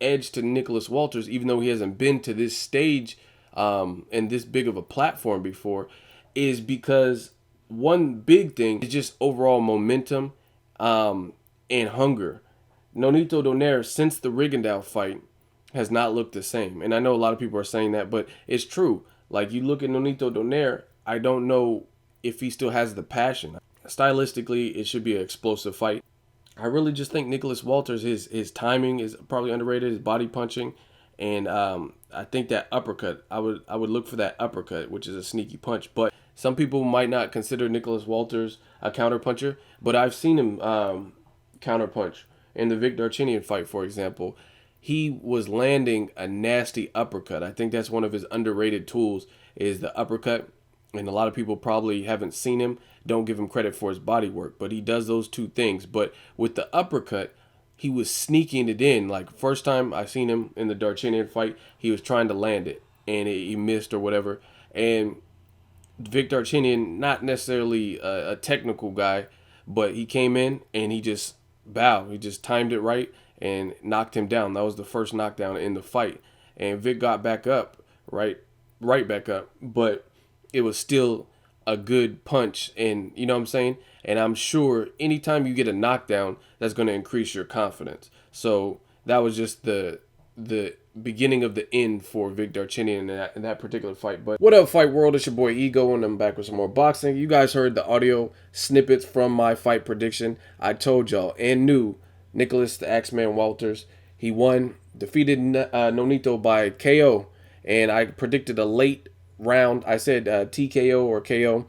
edge to Nicholas Walters, even though he hasn't been to this stage and this big of a platform before, is because one big thing is just overall momentum and hunger. Nonito Donaire, since the Rigondeaux fight, has not looked the same. And I know a lot of people are saying that, but it's true. Like, you look at Nonito Donaire, I don't know if he still has the passion. Stylistically, it should be an explosive fight. I really just think Nicholas Walters, his timing is probably underrated, his body punching, and I think that uppercut, I would look for that uppercut, which is a sneaky punch. But some people might not consider Nicholas Walters a counterpuncher, but I've seen him counterpunch in the Vic Darchinyan fight, for example. He was landing a nasty uppercut. I think that's one of his underrated tools is the uppercut. And a lot of people probably haven't seen him, don't give him credit for his body work, but he does those two things. But with the uppercut, he was sneaking it in. Like, first time I seen him in the Darchinyan fight, he was trying to land it, and he missed or whatever. And Vic Darchinyan, not necessarily a technical guy, but he came in and he just bowed. He just timed it right and knocked him down. That was the first knockdown in the fight. And Vic got back up, right back up. But it was still a good punch, and you know what I'm saying? And I'm sure anytime you get a knockdown, that's going to increase your confidence. So that was just the beginning of the end for Vic Darchinyan in that particular fight. But what up, Fight World? It's your boy Ego, and I'm back with some more boxing. You guys heard the audio snippets from my fight prediction. I told y'all and knew Nicholas the Axeman Walters. He won, defeated Nonito by KO, and I predicted a late round. I said TKO or KO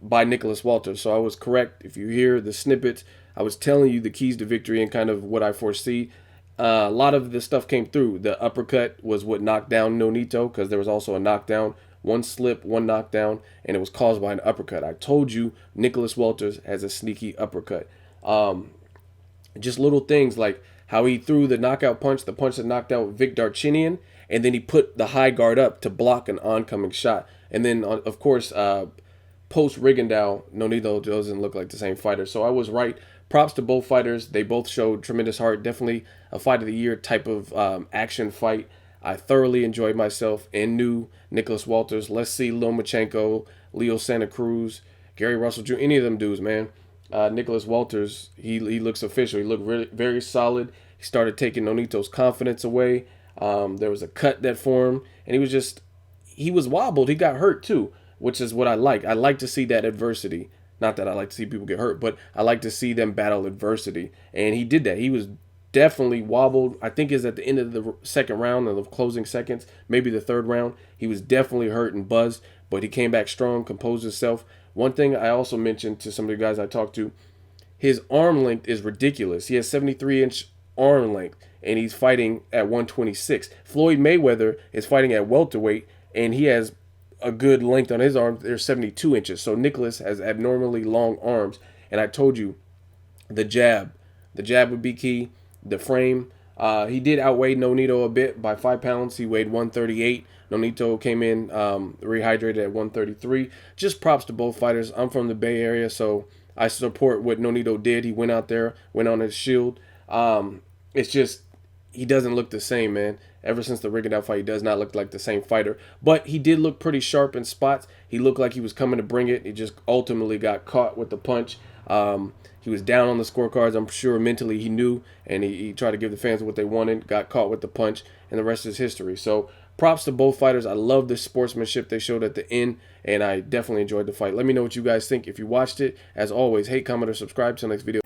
by Nicholas Walters. So I was correct. If you hear the snippets, I was telling you the keys to victory and kind of what I foresee. A lot of the stuff came through. The uppercut was what knocked down Nonito, because there was also a knockdown. One slip, one knockdown, and it was caused by an uppercut. I told you Nicholas Walters has a sneaky uppercut. Just little things like how he threw the knockout punch, the punch that knocked out Vic Darchinyan, and then he put the high guard up to block an oncoming shot. And then, of course, post Rigondeaux, Nonito doesn't look like the same fighter. So I was right. Props to both fighters. They both showed tremendous heart. Definitely a fight of the year type of action fight. I thoroughly enjoyed myself and knew Nicholas Walters. Let's see Lomachenko, Leo Santa Cruz, Gary Russell Jr., any of them dudes, man. Nicholas Walters, he looks official. He looked really, very solid. He started taking Nonito's confidence away. There was a cut that formed, and he was wobbled. He got hurt too, which is what I like. I like to see that adversity. Not that I like to see people get hurt, but I like to see them battle adversity. And he did that. He was definitely wobbled. I think is at the end of the second round, of the closing seconds, maybe the third round. He was definitely hurt and buzzed, but he came back strong, composed himself. One thing I also mentioned to some of the guys I talked to, his arm length is ridiculous. He has 73-inch arm length, and he's fighting at 126. Floyd Mayweather is fighting at welterweight, and he has a good length on his arm. They're 72 inches. So Nicholas has abnormally long arms, and I told you the jab would be key. The frame. He did outweigh Nonito a bit by 5 pounds. He weighed 138. Nonito came in rehydrated at 133. Just props to both fighters. I'm from the Bay Area, so I support what Nonito did. He went out there, went on his shield. It's just he doesn't look the same, man. Ever since the Rigondeaux fight, he does not look like the same fighter. But he did look pretty sharp in spots. He looked like he was coming to bring it. He just ultimately got caught with the punch. He was down on the scorecards. I'm sure mentally he knew, and he tried to give the fans what they wanted, got caught with the punch, and the rest is history. So props to both fighters. I love the sportsmanship they showed at the end, and I definitely enjoyed the fight. Let me know what you guys think if you watched it. As always, hate, comment, or subscribe. Till next video.